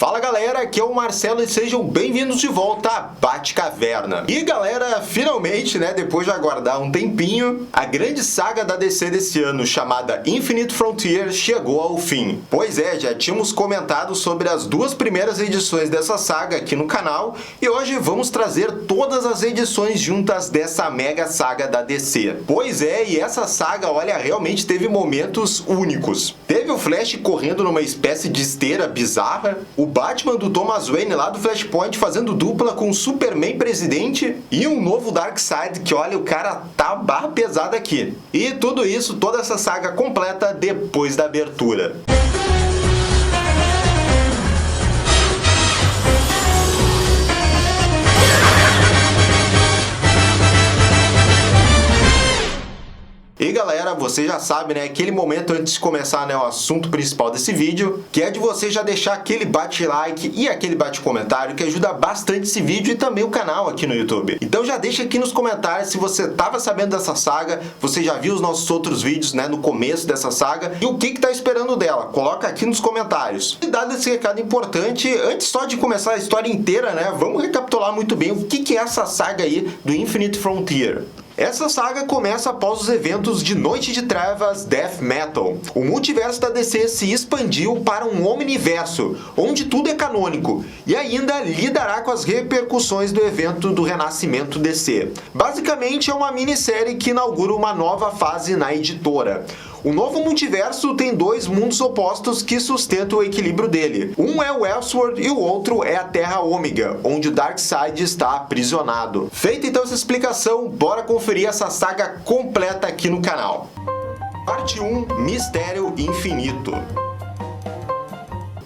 Fala galera, aqui é o Marcelo e sejam bem-vindos de volta à Batcaverna. E galera, finalmente, depois de aguardar um tempinho, a grande saga da DC desse ano, chamada Infinite Frontier, chegou ao fim. Pois é, já tínhamos comentado sobre as duas primeiras edições dessa saga aqui no canal, e hoje vamos trazer todas as edições juntas dessa mega saga da DC. Pois é, e essa saga, olha, realmente teve momentos únicos. Teve o Flash correndo numa espécie de esteira bizarra, o Batman do Thomas Wayne lá do Flashpoint fazendo dupla com o Superman presidente e um novo Darkseid que, olha, o cara tá barra pesada aqui. E tudo isso, toda essa saga completa depois da abertura. E galera, você já sabe, aquele momento antes de começar, o assunto principal desse vídeo, que é de você já deixar aquele bate-like e aquele bate-comentário que ajuda bastante esse vídeo e também o canal aqui no YouTube. Então já deixa aqui nos comentários se você estava sabendo dessa saga, você já viu os nossos outros vídeos, no começo dessa saga, e o que tá esperando dela, coloca aqui nos comentários. E dado esse recado importante, antes só de começar a história inteira, vamos recapitular muito bem o que é essa saga aí do Infinite Frontier. Essa saga começa após os eventos de Noite de Trevas Death Metal. O multiverso da DC se expandiu para um omniverso, onde tudo é canônico, e ainda lidará com as repercussões do evento do Renascimento DC. Basicamente é uma minissérie que inaugura uma nova fase na editora. O novo multiverso tem dois mundos opostos que sustentam o equilíbrio dele. Um é o Elseworld e o outro é a Terra Ômega, onde o Darkseid está aprisionado. Feita então essa explicação, bora conferir essa saga completa aqui no canal. Parte 1, Mistério Infinito.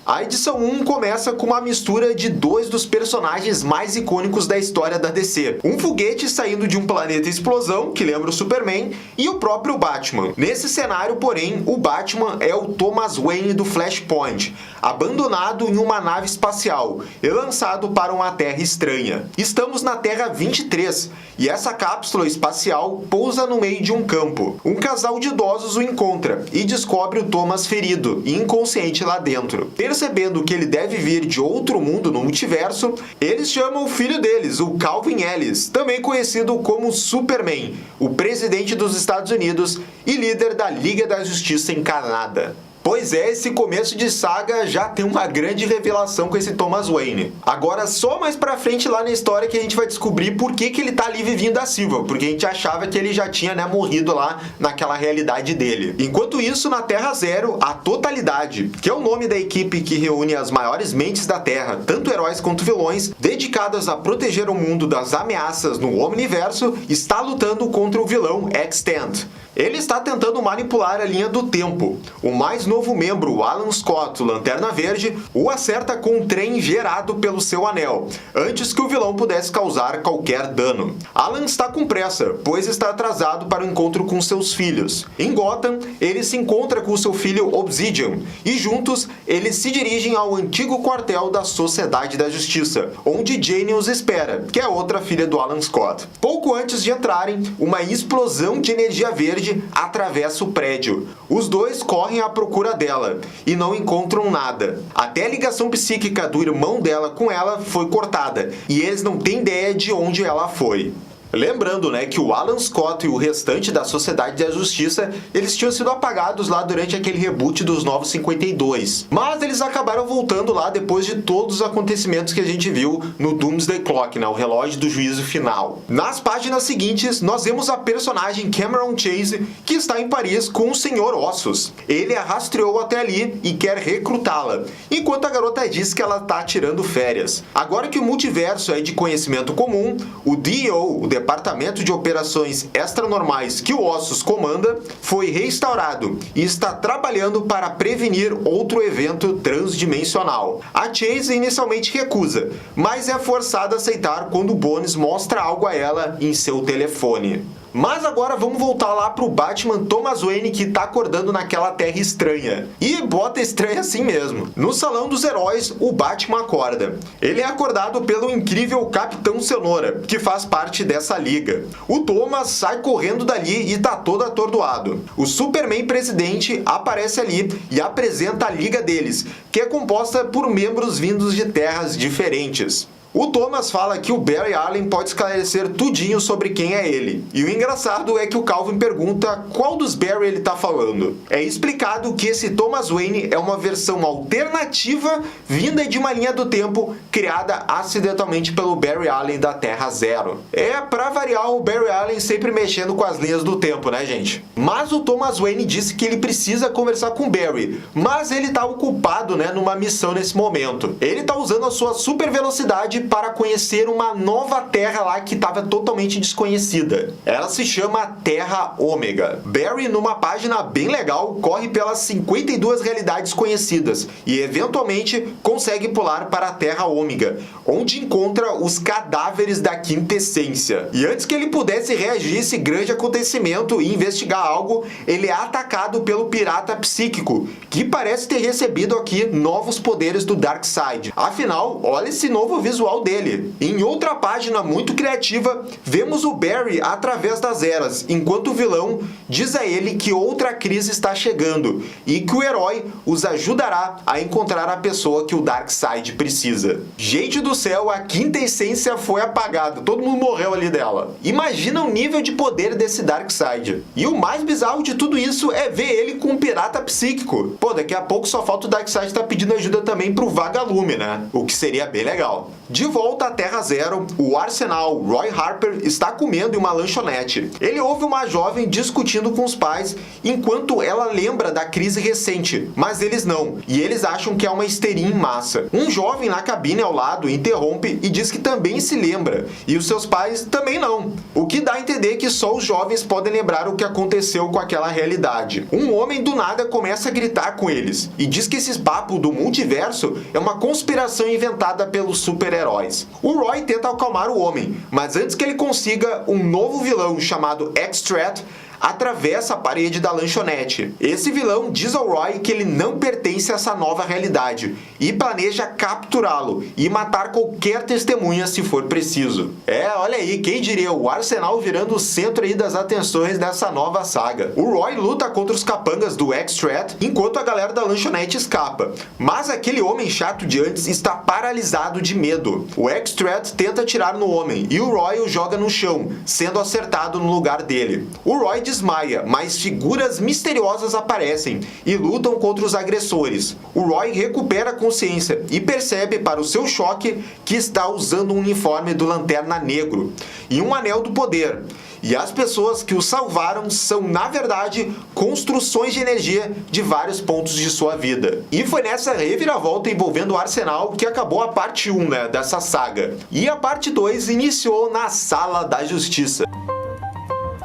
A edição 1 começa com uma mistura de dois dos personagens mais icônicos da história da DC. Um foguete saindo de um planeta explosão, que lembra o Superman, e o próprio Batman. Nesse cenário, porém, o Batman é o Thomas Wayne do Flashpoint, abandonado em uma nave espacial e lançado para uma terra estranha. Estamos na Terra 23, e essa cápsula espacial pousa no meio de um campo. Um casal de idosos o encontra e descobre o Thomas ferido e inconsciente lá dentro. Percebendo que ele deve vir de outro mundo no multiverso, eles chamam o filho deles, o Calvin Ellis, também conhecido como Superman, o presidente dos Estados Unidos e líder da Liga da Justiça Encarnada. Pois é, esse começo de saga já tem uma grande revelação com esse Thomas Wayne. Agora, só mais pra frente lá na história que a gente vai descobrir por que ele tá ali vivendo da Silva, porque a gente achava que ele já tinha, morrido lá naquela realidade dele. Enquanto isso, na Terra Zero, a Totalidade, que é o nome da equipe que reúne as maiores mentes da Terra, tanto heróis quanto vilões, dedicadas a proteger o mundo das ameaças no Omniverso, está lutando contra o vilão Extant. Ele está tentando manipular a linha do tempo. O mais novo membro, o Alan Scott, o Lanterna Verde, o acerta com um trem gerado pelo seu anel, antes que o vilão pudesse causar qualquer dano. Alan está com pressa, pois está atrasado para o encontro com seus filhos. Em Gotham, ele se encontra com seu filho Obsidian, e juntos eles se dirigem ao antigo quartel da Sociedade da Justiça, onde Jane os espera, que é outra filha do Alan Scott. Pouco antes de entrarem, uma explosão de energia verde atravessa o prédio. Os dois correm à procura dela e não encontram nada. Até a ligação psíquica do irmão dela com ela foi cortada e eles não têm ideia de onde ela foi. Lembrando, que o Alan Scott e o restante da Sociedade da Justiça, eles tinham sido apagados lá durante aquele reboot dos Novos 52. Mas eles acabaram voltando lá depois de todos os acontecimentos que a gente viu no Doomsday Clock, o relógio do juízo final. Nas páginas seguintes, nós vemos a personagem Cameron Chase, que está em Paris com o Sr. Ossos. Ele a rastreou até ali e quer recrutá-la, enquanto a garota diz que ela está tirando férias. Agora que o multiverso é de conhecimento comum, o DO, o Departamento de Operações Extranormais que o Ossos comanda, foi restaurado e está trabalhando para prevenir outro evento transdimensional. A Chase inicialmente recusa, mas é forçada a aceitar quando o Bones mostra algo a ela em seu telefone. Mas agora vamos voltar lá pro Batman Thomas Wayne, que tá acordando naquela terra estranha. E bota estranha assim mesmo. No Salão dos Heróis, o Batman acorda. Ele é acordado pelo incrível Capitão Cenoura, que faz parte dessa liga. O Thomas sai correndo dali e tá todo atordoado. O Superman presidente aparece ali e apresenta a liga deles, que é composta por membros vindos de terras diferentes. O Thomas fala que o Barry Allen pode esclarecer tudinho sobre quem é ele. E o engraçado é que o Calvin pergunta qual dos Barry ele tá falando. É explicado que esse Thomas Wayne é uma versão alternativa vinda de uma linha do tempo criada acidentalmente pelo Barry Allen da Terra Zero. É, pra variar, o Barry Allen sempre mexendo com as linhas do tempo, né, gente? Mas o Thomas Wayne disse que ele precisa conversar com o Barry, mas ele tá ocupado, né, numa missão nesse momento. Ele tá usando a sua super velocidade para conhecer uma nova Terra lá que estava totalmente desconhecida. Ela se chama Terra Ômega. Barry, numa página bem legal, corre pelas 52 realidades conhecidas e eventualmente consegue pular para a Terra Ômega, onde encontra os cadáveres da Quinta Essência. E antes que ele pudesse reagir a esse grande acontecimento e investigar algo, ele é atacado pelo Pirata Psíquico, que parece ter recebido aqui novos poderes do Darkseid. Afinal, olha esse novo visual dele. Em outra página muito criativa, vemos o Barry através das eras, enquanto o vilão diz a ele que outra crise está chegando e que o herói os ajudará a encontrar a pessoa que o Darkseid precisa. Gente do céu, a Quinta Essência foi apagada, todo mundo morreu ali dela. Imagina o nível de poder desse Darkseid. E o mais bizarro de tudo isso é ver ele com um pirata psíquico. Pô, daqui a pouco só falta o Darkseid estar pedindo ajuda também pro Vagalume, né? O que seria bem legal. De volta à Terra Zero, o Arsenal Roy Harper está comendo em uma lanchonete. Ele ouve uma jovem discutindo com os pais enquanto ela lembra da crise recente, mas eles não, e eles acham que é uma histeria em massa. Um jovem na cabine ao lado interrompe e diz que também se lembra, e os seus pais também não. O que dá a entender que só os jovens podem lembrar o que aconteceu com aquela realidade. Um homem do nada começa a gritar com eles, e diz que esse papo do multiverso é uma conspiração inventada pelos super-heróis. O Roy tenta acalmar o homem, mas antes que ele consiga, um novo vilão chamado Extrat atravessa a parede da lanchonete. Esse vilão diz ao Roy que ele não pertence a essa nova realidade e planeja capturá-lo e matar qualquer testemunha se for preciso. É, olha aí, quem diria, o Arsenal virando o centro aí das atenções dessa nova saga. O Roy luta contra os capangas do Extrat enquanto a galera da lanchonete escapa, mas aquele homem chato de antes está paralisado de medo. O Extrat tenta atirar no homem e o Roy o joga no chão, sendo acertado no lugar dele. O Roy desmaia, mas figuras misteriosas aparecem e lutam contra os agressores. O Roy recupera a consciência e percebe, para o seu choque, que está usando um uniforme do Lanterna Negro e um anel do poder. E as pessoas que o salvaram são, na verdade, construções de energia de vários pontos de sua vida. E foi nessa reviravolta envolvendo o Arsenal que acabou a parte 1, né, dessa saga. E a parte 2 iniciou na Sala da Justiça.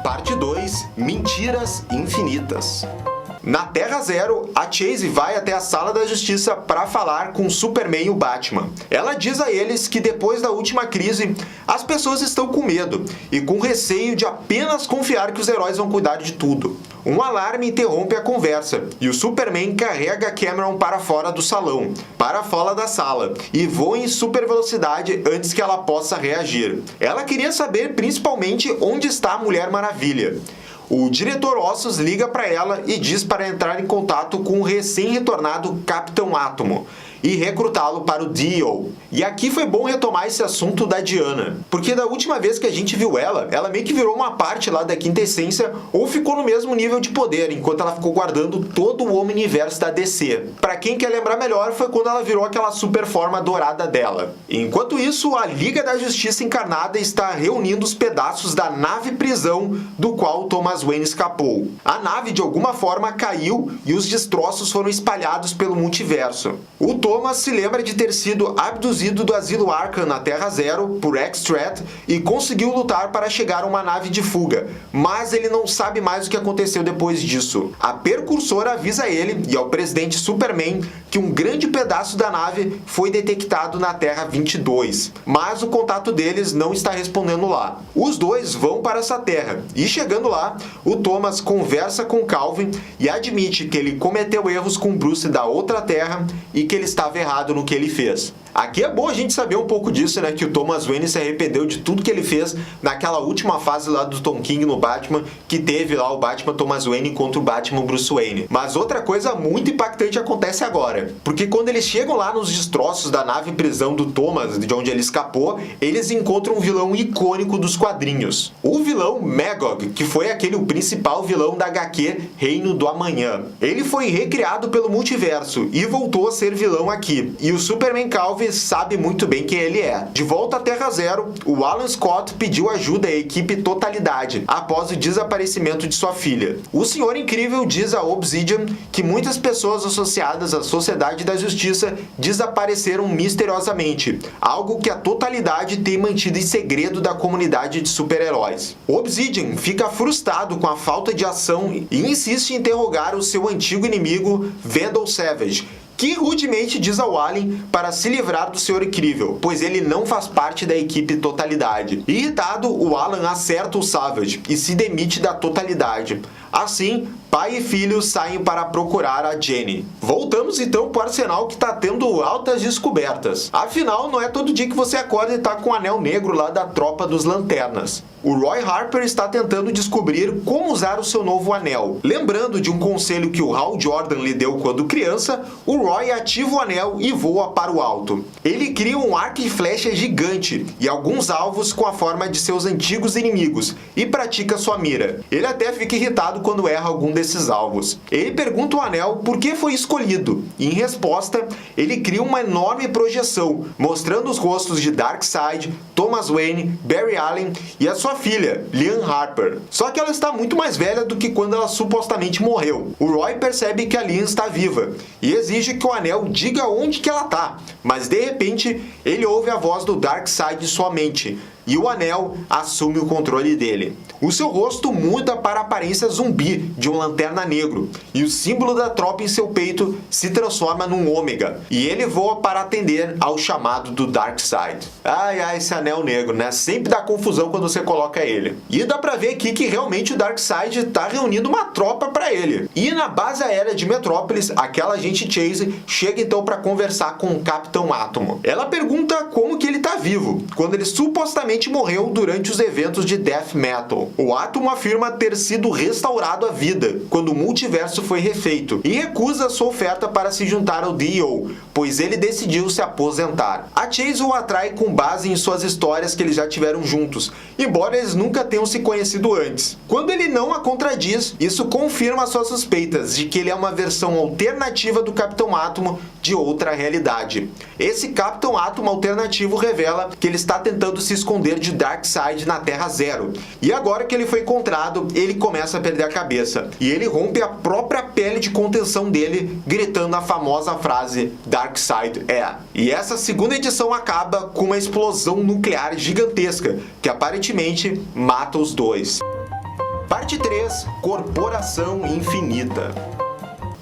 Parte 2, Mentiras Infinitas. Na Terra Zero, a Chase vai até a Sala da Justiça para falar com o Superman e o Batman. Ela diz a eles que depois da última crise, as pessoas estão com medo e com receio de apenas confiar que os heróis vão cuidar de tudo. Um alarme interrompe a conversa e o Superman carrega Cameron para fora do salão, para fora da sala, e voa em super velocidade antes que ela possa reagir. Ela queria saber principalmente onde está a Mulher Maravilha. O diretor Ossos liga para ela e diz para entrar em contato com o recém-retornado Capitão Átomo e recrutá-lo para o Dio. E aqui foi bom retomar esse assunto da Diana, porque da última vez que a gente viu ela meio que virou uma parte lá da Quinta Essência ou ficou no mesmo nível de poder, enquanto ela ficou guardando todo o Omniverse da DC. Pra quem quer lembrar melhor, foi quando ela virou aquela super forma dourada dela. Enquanto isso, a Liga da Justiça Encarnada está reunindo os pedaços da nave prisão do qual Thomas Wayne escapou. A nave de alguma forma caiu e os destroços foram espalhados pelo multiverso. O Thomas se lembra de ter sido abduzido do asilo Arkham na Terra Zero por X-Threat e conseguiu lutar para chegar a uma nave de fuga, mas ele não sabe mais o que aconteceu depois disso. A Percursora avisa ele e ao presidente Superman que um grande pedaço da nave foi detectado na Terra 22, mas o contato deles não está respondendo lá. Os dois vão para essa Terra e chegando lá, o Thomas conversa com Calvin e admite que ele cometeu erros com Bruce da outra Terra e que ele estava errado no que ele fez. Aqui é bom a gente saber um pouco disso, né? Que o Thomas Wayne se arrependeu de tudo que ele fez naquela última fase lá do Tom King no Batman, que teve lá o Batman Thomas Wayne contra o Batman Bruce Wayne. Mas outra coisa muito impactante acontece agora, porque quando eles chegam lá nos destroços da nave prisão do Thomas, de onde ele escapou, eles encontram um vilão icônico dos quadrinhos. O vilão Magog, que foi o principal vilão da HQ Reino do Amanhã. Ele foi recriado pelo multiverso e voltou a ser vilão aqui. E o Superman Calvin sabe muito bem quem ele é. De volta à Terra Zero, o Alan Scott pediu ajuda à equipe Totalidade após o desaparecimento de sua filha. O Senhor Incrível diz a Obsidian que muitas pessoas associadas à Sociedade da Justiça desapareceram misteriosamente, algo que a Totalidade tem mantido em segredo da comunidade de super-heróis. Obsidian fica frustrado com a falta de ação e insiste em interrogar o seu antigo inimigo, Vandal Savage, que rudemente diz ao Allen para se livrar do Senhor Incrível, pois ele não faz parte da equipe Totalidade. Irritado, o Alan acerta o Savage e se demite da Totalidade. Assim, pai e filho saem para procurar a Jenny. Voltamos então para o Arsenal, que está tendo altas descobertas. Afinal, não é todo dia que você acorda e está com o anel negro lá da tropa dos Lanternas. O Roy Harper está tentando descobrir como usar o seu novo anel. Lembrando de um conselho que o Hal Jordan lhe deu quando criança, o Roy ativa o anel e voa para o alto. Ele cria um arco e flecha gigante e alguns alvos com a forma de seus antigos inimigos e pratica sua mira. Ele até fica irritado quando erra algum desses alvos. Ele pergunta ao anel por que foi escolhido e, em resposta, ele cria uma enorme projeção mostrando os rostos de Darkseid, Thomas Wayne, Barry Allen e a sua filha, Lian Harper. Só que ela está muito mais velha do que quando ela supostamente morreu. O Roy percebe que a Lian está viva e exige que o anel diga onde que ela está, mas de repente ele ouve a voz do Darkseid em sua mente e o anel assume o controle dele. O seu rosto muda para a aparência zumbi de um Lanterna Negro e o símbolo da tropa em seu peito se transforma num ômega e ele voa para atender ao chamado do Darkseid. Ai, esse anel negro, né? Sempre dá confusão quando você coloca ele. E dá pra ver aqui que realmente o Darkseid tá reunindo uma tropa para ele. E na base aérea de Metrópolis, aquela agente Chase chega então para conversar com o Capitão Átomo. Ela pergunta como que ele tá vivo, quando ele supostamente morreu durante os eventos de Death Metal. O Átomo afirma ter sido restaurado à vida quando o multiverso foi refeito e recusa sua oferta para se juntar ao DEO, pois ele decidiu se aposentar. A Chase o atrai com base em suas histórias que eles já tiveram juntos, embora eles nunca tenham se conhecido antes. Quando ele não a contradiz, isso confirma suas suspeitas de que ele é uma versão alternativa do Capitão Átomo de outra realidade. Esse Capitão Átomo alternativo revela que ele está tentando se esconder de Darkseid na Terra Zero. E agora que ele foi encontrado, ele começa a perder a cabeça. E ele rompe a própria pele de contenção dele, gritando a famosa frase Darkseid é. E essa segunda edição acaba com uma explosão nuclear gigantesca, que aparentemente mata os dois. Parte 3. Corporação Infinita.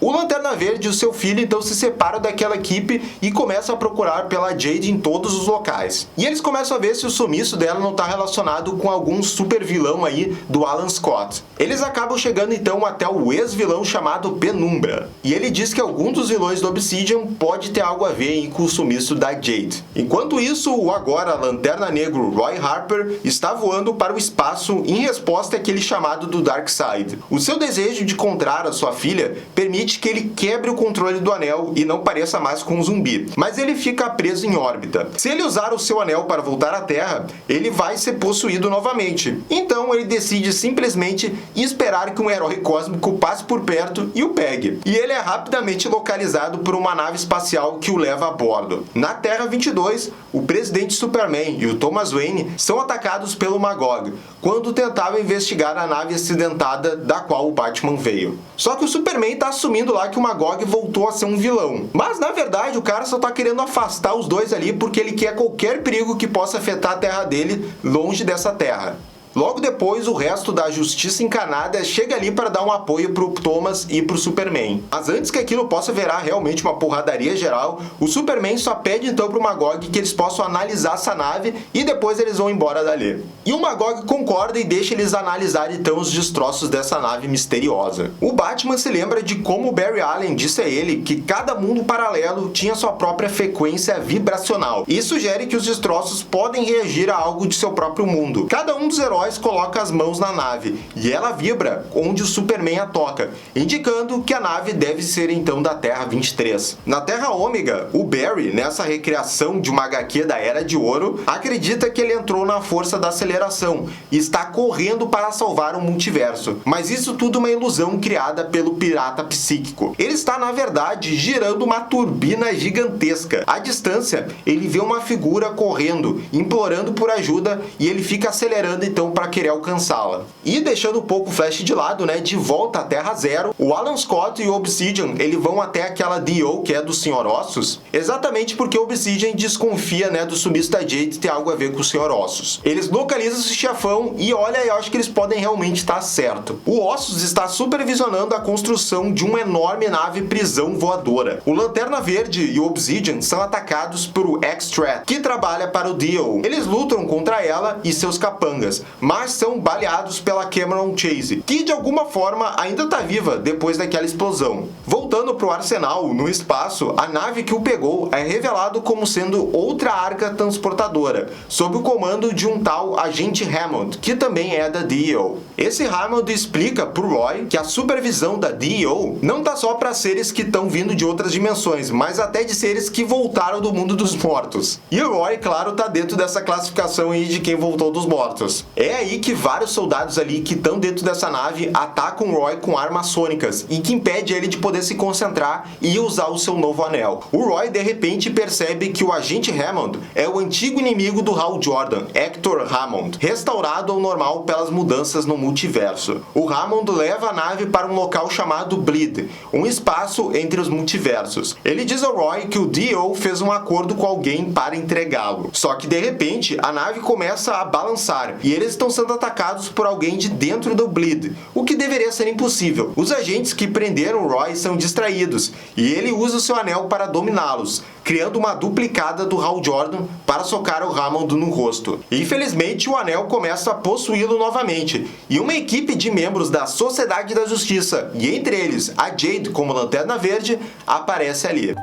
O Lanterna Verde e o seu filho então se separam daquela equipe e começam a procurar pela Jade em todos os locais. E eles começam a ver se o sumiço dela não está relacionado com algum super vilão aí do Alan Scott. Eles acabam chegando então até o ex-vilão chamado Penumbra. E ele diz que algum dos vilões do Obsidian pode ter algo a ver aí com o sumiço da Jade. Enquanto isso, o agora Lanterna Negro Roy Harper está voando para o espaço em resposta àquele chamado do Darkseid. O seu desejo de encontrar a sua filha permite que ele quebre o controle do anel e não pareça mais com um zumbi, mas ele fica preso em órbita. Se ele usar o seu anel para voltar à Terra, ele vai ser possuído novamente. Então ele decide simplesmente esperar que um herói cósmico passe por perto e o pegue. E ele é rapidamente localizado por uma nave espacial que o leva a bordo. Na Terra 22, o presidente Superman e o Thomas Wayne são atacados pelo Magog, quando tentavam investigar a nave acidentada da qual o Batman veio. Só que o Superman está assumindo assumindo lá que o Magog voltou a ser um vilão. Mas na verdade o cara só tá querendo afastar os dois ali porque ele quer qualquer perigo que possa afetar a terra dele longe dessa terra. Logo depois, o resto da Justiça Encarnada chega ali para dar um apoio pro Thomas e pro Superman. Mas antes que aquilo possa virar realmente uma porradaria geral, o Superman só pede então pro Magog que eles possam analisar essa nave e depois eles vão embora dali. E o Magog concorda e deixa eles analisarem então os destroços dessa nave misteriosa. O Batman se lembra de como o Barry Allen disse a ele que cada mundo paralelo tinha sua própria frequência vibracional e sugere que os destroços podem reagir a algo de seu próprio mundo. Cada um dos heróis coloca as mãos na nave e ela vibra onde o Superman a toca, indicando que a nave deve ser então da Terra 23. Na Terra Ômega, o Barry, nessa recriação de uma HQ da Era de Ouro, acredita que ele entrou na força da aceleração e está correndo para salvar o multiverso. Mas isso tudo é uma ilusão criada pelo pirata psíquico. Ele está, na verdade, girando uma turbina gigantesca. À distância, ele vê uma figura correndo, implorando por ajuda e ele fica acelerando então para querer alcançá-la. E deixando um pouco o Flash de lado, né, de volta à Terra Zero, o Alan Scott e o Obsidian, eles vão até aquela D.O. que é do Sr. Ossos, exatamente porque o Obsidian desconfia, né, do sumista Jade ter algo a ver com o Sr. Ossos. Eles localizam esse chefão e olha, eu acho que eles podem realmente estar certo. O Ossos está supervisionando a construção de uma enorme nave prisão voadora. O Lanterna Verde e o Obsidian são atacados por X-Threat, que trabalha para o D.O. Eles lutam contra ela e seus capangas, mas são baleados pela Cameron Chase, que de alguma forma ainda está viva depois daquela explosão. Voltando para o arsenal, no espaço, a nave que o pegou é revelado como sendo outra arca transportadora, sob o comando de um tal Agente Hammond, que também é da D.O. Esse Hammond explica para o Roy que a supervisão da D.O. não tá só para seres que estão vindo de outras dimensões, mas até de seres que voltaram do mundo dos mortos. E o Roy, claro, tá dentro dessa classificação aí de quem voltou dos mortos. É aí que vários soldados ali que estão dentro dessa nave atacam o Roy com armas sônicas e que impede ele de poder se concentrar e usar o seu novo anel. O Roy de repente percebe que o Agente Hammond é o antigo inimigo do Hal Jordan, Hector Hammond, restaurado ao normal pelas mudanças no multiverso. O Hammond leva a nave para um local chamado Bleed, um espaço entre os multiversos. Ele diz ao Roy que o D.O. fez um acordo com alguém para entregá-lo. Só que de repente a nave começa a balançar e eles estão sendo atacados por alguém de dentro do Bleed, o que deveria ser impossível. Os agentes que prenderam o Roy são distraídos e ele usa o seu anel para dominá-los, criando uma duplicada do Hal Jordan para socar o Hammond no rosto. Infelizmente, o anel começa a possuí-lo novamente e uma equipe de membros da Sociedade da Justiça, e entre eles a Jade como Lanterna Verde, aparece ali.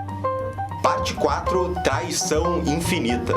Parte 4: Traição Infinita.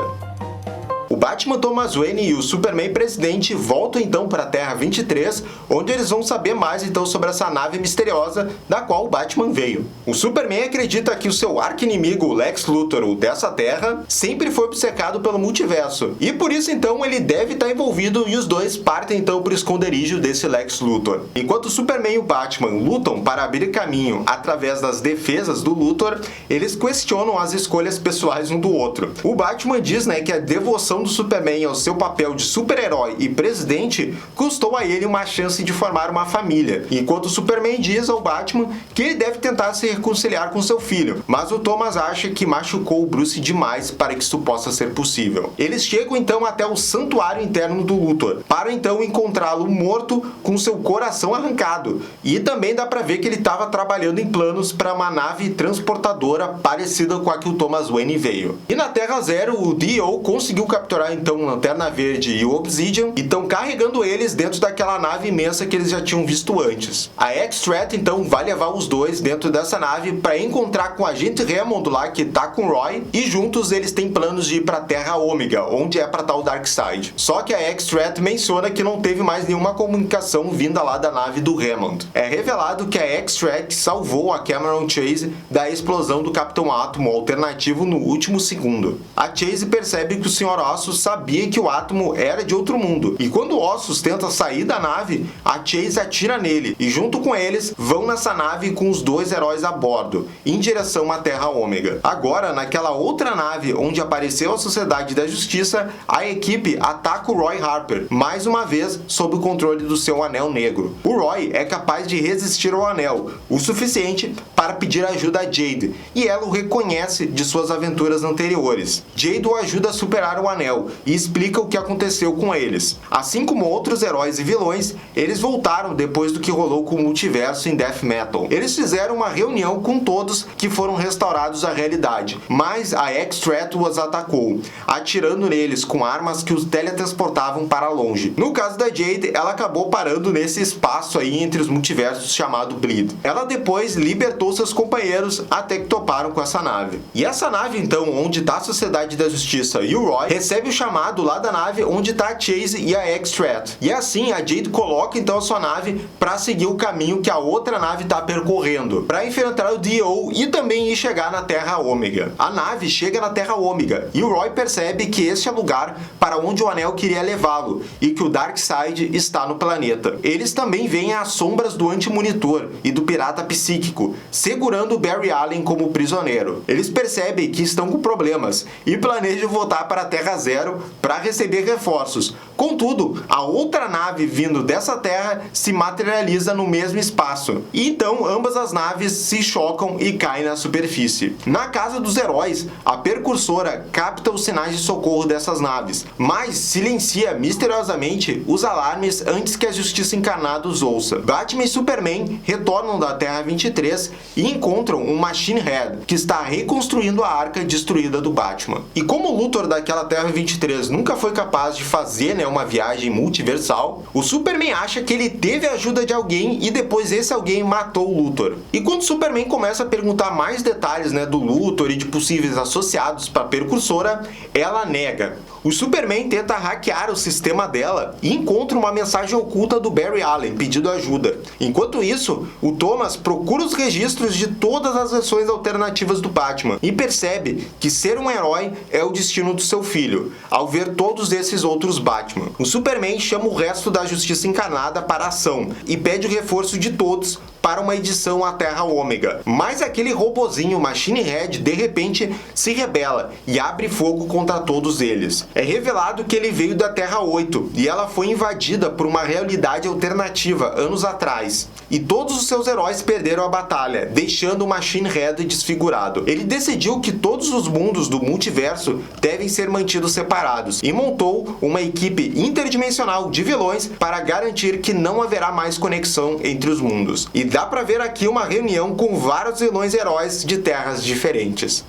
O Batman Thomas Wayne e o Superman Presidente voltam então para a Terra 23, onde eles vão saber mais então sobre essa nave misteriosa da qual o Batman veio. O Superman acredita que o seu arqui-inimigo Lex Luthor, o dessa Terra, sempre foi obcecado pelo multiverso, e por isso então ele deve estar envolvido e os dois partem então para o esconderijo desse Lex Luthor. Enquanto o Superman e o Batman lutam para abrir caminho através das defesas do Luthor, eles questionam as escolhas pessoais um do outro. O Batman diz, né, que a devoção do Superman ao seu papel de super-herói e presidente custou a ele uma chance de formar uma família, enquanto o Superman diz ao Batman que ele deve tentar se reconciliar com seu filho, mas o Thomas acha que machucou o Bruce demais para que isso possa ser possível. Eles chegam então até o santuário interno do Luthor, para então encontrá-lo morto com seu coração arrancado, e também dá para ver que ele estava trabalhando em planos para uma nave transportadora parecida com a que o Thomas Wayne veio. E na Terra Zero, o D.O. conseguiu capturar então Lanterna Verde e o Obsidian e estão carregando eles dentro daquela nave imensa que eles já tinham visto antes. A X-Threat então vai levar os dois dentro dessa nave para encontrar com o Agente Hammond lá que tá com o Roy, e juntos eles têm planos de ir para a Terra Ômega, onde é para tal Darkseid. Só que a X-Threat menciona que não teve mais nenhuma comunicação vinda lá da nave do Hammond. É revelado que a X-Threat salvou a Cameron Chase da explosão do Capitão Átomo alternativo no último segundo. A Chase percebe que o Sr. Ossos sabia que o átomo era de outro mundo, e quando Ossos tenta sair da nave, a Chase atira nele, e junto com eles vão nessa nave com os dois heróis a bordo, em direção à Terra Ômega. Agora, naquela outra nave onde apareceu a Sociedade da Justiça, a equipe ataca o Roy Harper, mais uma vez sob o controle do seu Anel Negro. O Roy é capaz de resistir ao Anel, o suficiente para pedir ajuda a Jade, e ela o reconhece de suas aventuras anteriores. Jade o ajuda a superar o Anel e explica o que aconteceu com eles. Assim como outros heróis e vilões, eles voltaram depois do que rolou com o multiverso em Death Metal. Eles fizeram uma reunião com todos que foram restaurados à realidade, mas a X-Threat os atacou, atirando neles com armas que os teletransportavam para longe. No caso da Jade, ela acabou parando nesse espaço aí entre os multiversos chamado Bleed. Ela depois libertou seus companheiros até que toparam com essa nave. E essa nave então, onde está a Sociedade da Justiça e o Roy, recebe o chamado lá da nave onde está a Chase e a X-Threat. E assim a Jade coloca então a sua nave para seguir o caminho que a outra nave está percorrendo, para enfrentar o D.O. e também ir chegar na Terra Ômega. A nave chega na Terra Ômega e o Roy percebe que este é o lugar para onde o Anel queria levá-lo e que o Darkseid está no planeta. Eles também veem as sombras do Anti-Monitor e do Pirata Psíquico, segurando o Barry Allen como prisioneiro. Eles percebem que estão com problemas e planejam voltar para a Terra Zero para receber reforços. Contudo, a outra nave vindo dessa Terra se materializa no mesmo espaço. E então ambas as naves se chocam e caem na superfície. Na casa dos heróis, a Percursora capta os sinais de socorro dessas naves, mas silencia misteriosamente os alarmes antes que a Justiça Encarnada os ouça. Batman e Superman retornam da Terra 23 e encontram um Machine Head, que está reconstruindo a arca destruída do Batman. E como o Luthor daquela Terra 23 nunca foi capaz de fazer uma viagem multiversal, o Superman acha que ele teve a ajuda de alguém e depois esse alguém matou o Luthor. E quando o Superman começa a perguntar mais detalhes do Luthor e de possíveis associados para a Percursora, ela nega. O Superman tenta hackear o sistema dela e encontra uma mensagem oculta do Barry Allen pedindo ajuda. Enquanto isso, o Thomas procura os registros de todas as versões alternativas do Batman e percebe que ser um herói é o destino do seu filho, ao ver todos esses outros Batman. O Superman chama o resto da Justiça Encarnada para a ação e pede o reforço de todos para uma edição à Terra Ômega. Mas aquele robozinho Machine Head de repente se rebela e abre fogo contra todos eles. É revelado que ele veio da Terra 8 e ela foi invadida por uma realidade alternativa anos atrás. E todos os seus heróis perderam a batalha, deixando o Machine Head desfigurado. Ele decidiu que todos os mundos do multiverso devem ser mantidos separados e montou uma equipe interdimensional de vilões para garantir que não haverá mais conexão entre os mundos. E dá pra ver aqui uma reunião com vários vilões heróis de terras diferentes.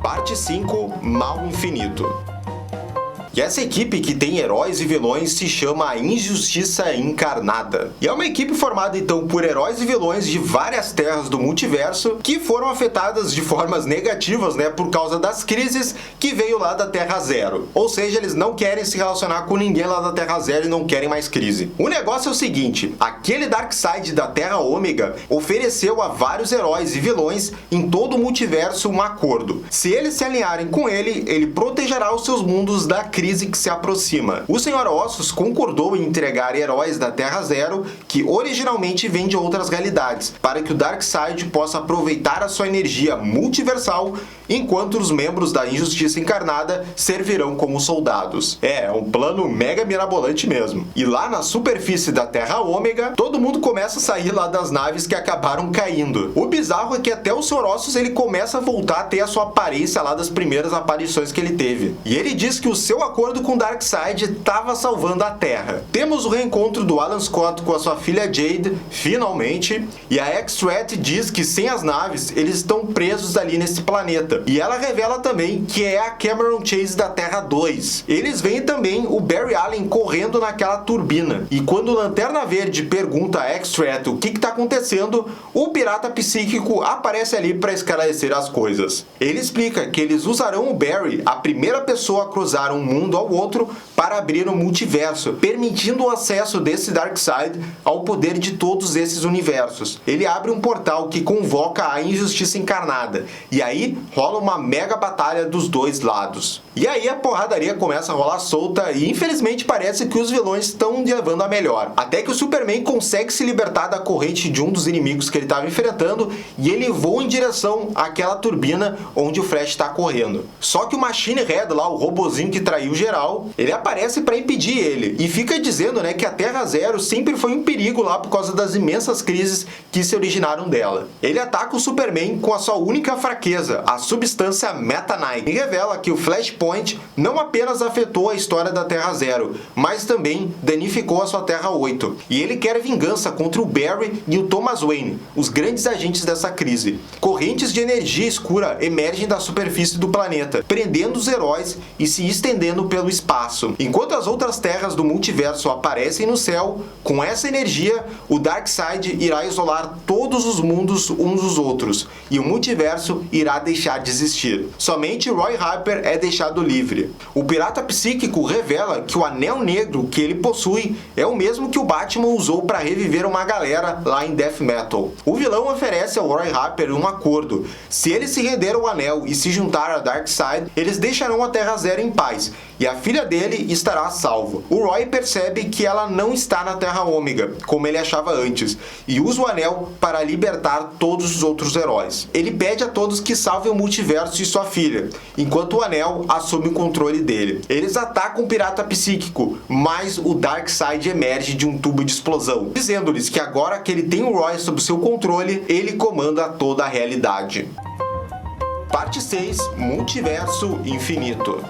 Parte 5. Mal Infinito. E essa equipe que tem heróis e vilões se chama a Injustiça Encarnada. E é uma equipe formada então por heróis e vilões de várias terras do multiverso que foram afetadas de formas negativas, por causa das crises que veio lá da Terra Zero. Ou seja, eles não querem se relacionar com ninguém lá da Terra Zero e não querem mais crise. O negócio é o seguinte, aquele Darkseid da Terra Ômega ofereceu a vários heróis e vilões em todo o multiverso um acordo. Se eles se alinharem com ele, ele protegerá os seus mundos da crise que se aproxima. O Senhor Ossos concordou em entregar heróis da Terra Zero, que originalmente vêm de outras realidades, para que o Darkseid possa aproveitar a sua energia multiversal, enquanto os membros da Injustiça Encarnada servirão como soldados. É um plano mega mirabolante mesmo. E lá na superfície da Terra Ômega, todo mundo começa a sair lá das naves que acabaram caindo. O bizarro é que até o Senhor Ossos ele começa a voltar a ter a sua aparência lá das primeiras aparições que ele teve. E ele diz que o seu acordo com Darkseid estava salvando a Terra. Temos o reencontro do Alan Scott com a sua filha Jade, finalmente, e a X-Threat diz que sem as naves, eles estão presos ali nesse planeta. E ela revela também que é a Cameron Chase da Terra 2. Eles veem também o Barry Allen correndo naquela turbina. E quando o Lanterna Verde pergunta a X-Threat o que está acontecendo, o Pirata Psíquico aparece ali para esclarecer as coisas. Ele explica que eles usarão o Barry, a primeira pessoa a cruzar um mundo ao outro, para abrir o multiverso, permitindo o acesso desse Darkseid ao poder de todos esses universos. Ele abre um portal que convoca a Injustiça encarnada, e aí rola uma mega batalha dos dois lados. E aí a porradaria começa a rolar solta e infelizmente parece que os vilões estão levando a melhor. Até que o Superman consegue se libertar da corrente de um dos inimigos que ele estava enfrentando e ele voa em direção àquela turbina onde o Flash está correndo. Só que o Machine Head lá, o robozinho que traiu geral, ele aparece para impedir ele e fica dizendo, né, que a Terra Zero sempre foi um perigo lá por causa das imensas crises que se originaram dela. Ele ataca o Superman com a sua única fraqueza, a substância Meta-Knight, e revela que o Flashpoint não apenas afetou a história da Terra Zero, mas também danificou a sua Terra 8. E ele quer vingança contra o Barry e o Thomas Wayne, os grandes agentes dessa crise. Correntes de energia escura emergem da superfície do planeta, prendendo os heróis e se estendendo pelo espaço. Enquanto as outras terras do multiverso aparecem no céu, com essa energia, o Darkseid irá isolar todos os mundos uns dos outros, e o multiverso irá deixar de existir. Somente Roy Harper é deixado livre. O pirata psíquico revela que o anel negro que ele possui é o mesmo que o Batman usou para reviver uma galera lá em Death Metal. O vilão oferece ao Roy Harper um acordo. Se ele se render ao anel e se juntar a Darkseid, eles deixarão a Terra Zero em paz, e a filha dele estará a salvo. O Roy percebe que ela não está na Terra Ômega, como ele achava antes, e usa o anel para libertar todos os outros heróis. Ele pede a todos que salvem o multiverso e sua filha, enquanto o anel assume o controle dele. Eles atacam o pirata psíquico, mas o Darkseid emerge de um tubo de explosão, dizendo-lhes que agora que ele tem o Roy sob seu controle, ele comanda toda a realidade. Parte 6. Multiverso Infinito.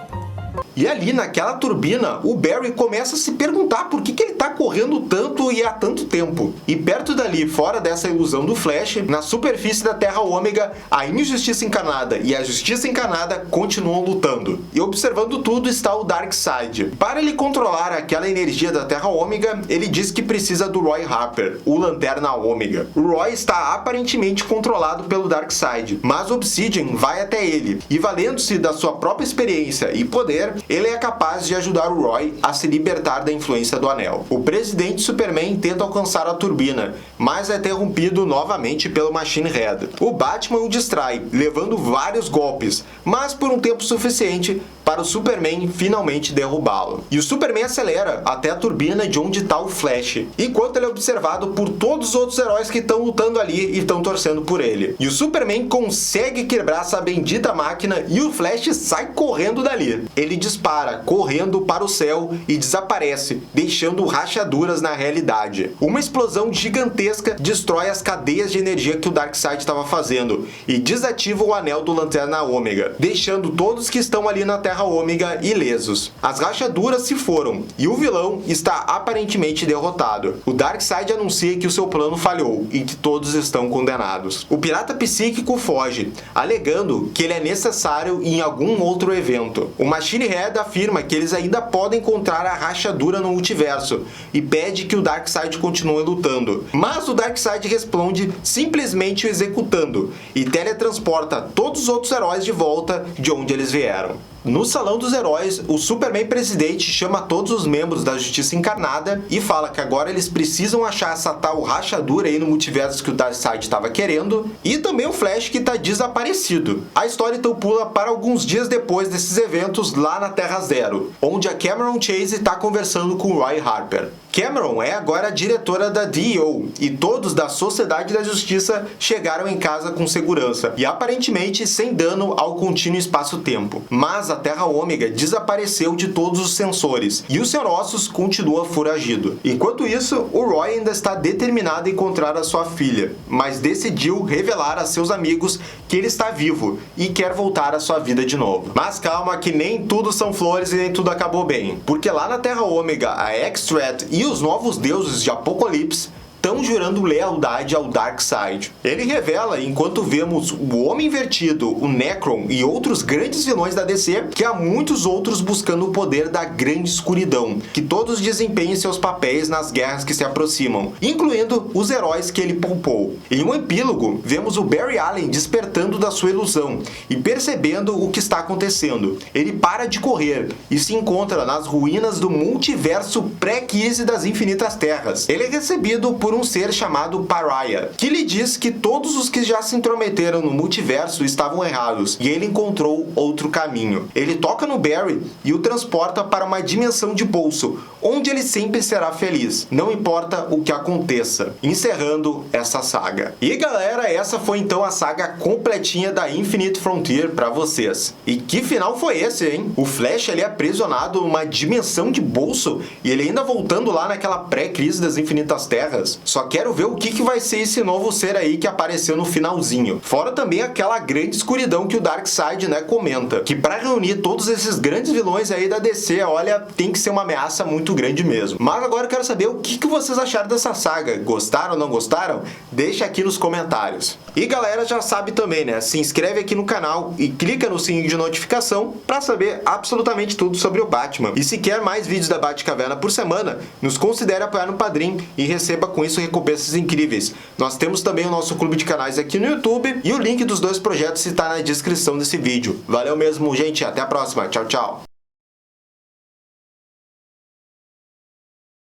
E ali naquela turbina, o Barry começa a se perguntar por que ele tá correndo tanto e há tanto tempo. E perto dali, fora dessa ilusão do Flash, na superfície da Terra Ômega, a Injustiça encarnada e a Justiça encarnada continuam lutando. E observando tudo está o Darkseid. Para ele controlar aquela energia da Terra Ômega, ele diz que precisa do Roy Harper, o Lanterna Ômega. O Roy está aparentemente controlado pelo Darkseid, mas Obsidian vai até ele, e valendo-se da sua própria experiência e poder, ele é capaz de ajudar o Roy a se libertar da influência do anel. O presidente Superman tenta alcançar a turbina, mas é interrompido novamente pelo Machine Head. O Batman o distrai, levando vários golpes, mas por um tempo suficiente para o Superman finalmente derrubá-lo. E o Superman acelera até a turbina de onde está o Flash, enquanto ele é observado por todos os outros heróis que estão lutando ali e estão torcendo por ele. E o Superman consegue quebrar essa bendita máquina e o Flash sai correndo dali. Ele dispara, correndo para o céu e desaparece, deixando rachaduras na realidade. Uma explosão gigantesca destrói as cadeias de energia que o Darkseid estava fazendo e desativa o anel do Lanterna Ômega, deixando todos que estão ali na Terra Ômega ilesos. As rachaduras se foram e o vilão está aparentemente derrotado. O Darkseid anuncia que o seu plano falhou e que todos estão condenados. O pirata psíquico foge, alegando que ele é necessário em algum outro evento. O Machine Head afirma que eles ainda podem encontrar a rachadura no multiverso e pede que o Darkseid continue lutando. Mas o Darkseid responde simplesmente o executando e teletransporta todos os outros heróis de volta de onde eles vieram. No Salão dos Heróis, o Superman presidente chama todos os membros da Justiça encarnada e fala que agora eles precisam achar essa tal rachadura aí no multiverso que o Darkseid estava querendo, e também o Flash que está desaparecido. A história então pula para alguns dias depois desses eventos lá na Terra Zero, onde a Cameron Chase está conversando com o Roy Harper. Cameron é agora a diretora da DEO e todos da Sociedade da Justiça chegaram em casa com segurança e aparentemente sem dano ao contínuo espaço-tempo. Mas a Terra Ômega desapareceu de todos os sensores e o Sr. Ossos continua foragido. Enquanto isso, o Roy ainda está determinado a encontrar a sua filha, mas decidiu revelar a seus amigos que ele está vivo e quer voltar à sua vida de novo. Mas calma que nem tudo são flores e nem tudo acabou bem, porque lá na Terra Ômega, a X-Threat e os novos deuses de Apocalipse estão jurando lealdade ao Darkseid. Ele revela, enquanto vemos o Homem Invertido, o Necron e outros grandes vilões da DC, que há muitos outros buscando o poder da grande escuridão, que todos desempenhem seus papéis nas guerras que se aproximam, incluindo os heróis que ele poupou. Em um epílogo, vemos o Barry Allen despertando da sua ilusão e percebendo o que está acontecendo. Ele para de correr e se encontra nas ruínas do multiverso pré-crise das Infinitas Terras. Ele é recebido por um ser chamado Pariah, que lhe diz que todos os que já se intrometeram no multiverso estavam errados e ele encontrou outro caminho. Ele toca no Barry e o transporta para uma dimensão de bolso, onde ele sempre será feliz, não importa o que aconteça, encerrando essa saga. E galera, essa foi então a saga completinha da Infinite Frontier para vocês. E que final foi esse, hein? O Flash ele é aprisionado numa dimensão de bolso e ele ainda voltando lá naquela pré-crise das Infinitas Terras. Só quero ver o que vai ser esse novo ser aí que apareceu no finalzinho. Fora também aquela grande escuridão que o Darkseid, né, comenta, que para reunir todos esses grandes vilões aí da DC, olha, tem que ser uma ameaça muito grande mesmo. Mas agora eu quero saber o que vocês acharam dessa saga. Gostaram ou não gostaram? Deixa aqui nos comentários. E galera, já sabe também, né? Se inscreve aqui no canal e clica no sininho de notificação para saber absolutamente tudo sobre o Batman. E se quer mais vídeos da Batcaverna por semana, nos considere apoiar no Padrim e receba com isso recompensas incríveis. Nós temos também o nosso clube de canais aqui no YouTube e o link dos dois projetos está na descrição desse vídeo. Valeu mesmo, gente. Até a próxima. Tchau, tchau.